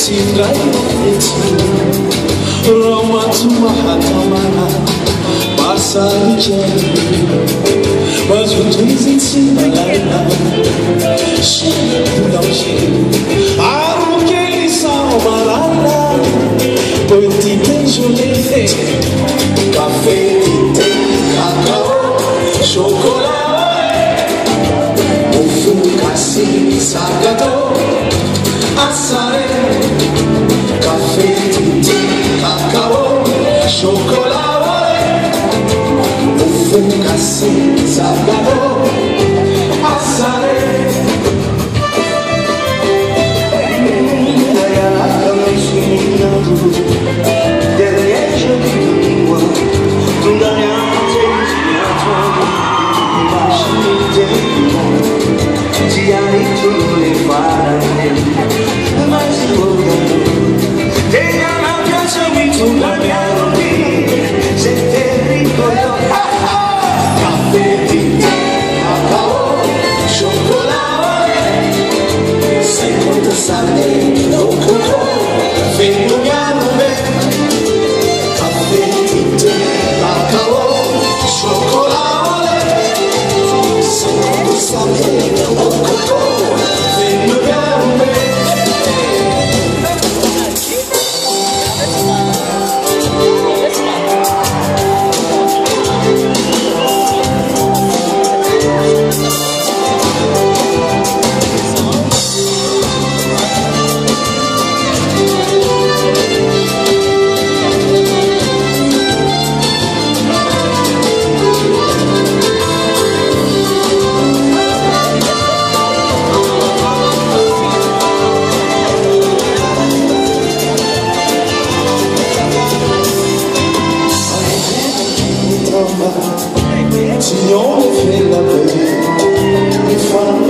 Sindrai Ramatu Mahatamana Basari Chari Bajutuzi Simbalana Shia Pudauchi Arukeli Samarana Petit déjeuner Café, thé, cacao, chocolat Ofu, kassi, salgado Assare Café, thé, cacao, chocolat Ofu, kassi, salgado Assare Signore fait la paix, les femmes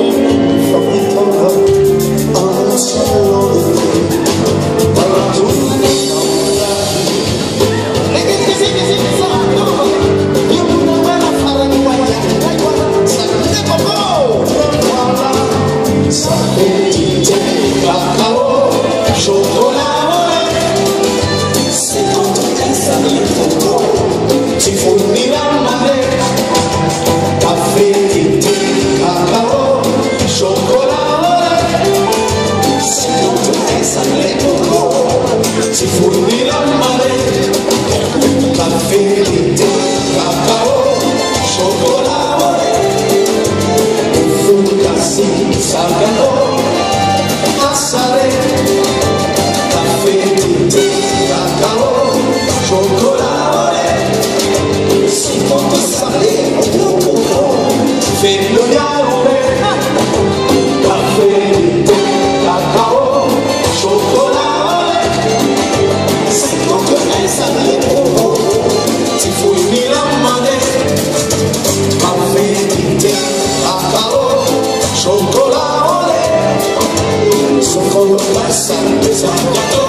en salon de thé, partout ça fait du thé, cacao, chocolat, c'est quand on t'installe les photos, tu fournis la manette. Café, thé, cacao, chocolat c'est notre sanglé coco si fournit la marée. Café, thé, cacao, chocolat Ofu, kassi, salgado Assare Café, thé, cacao, chocolat si notre sanglé Fais-le yaouré, café, thé, cacao, chocolat c'est notre insalé pour si fournit la manette. Café, thé, cacao, chocolat Socorro, passa, salgado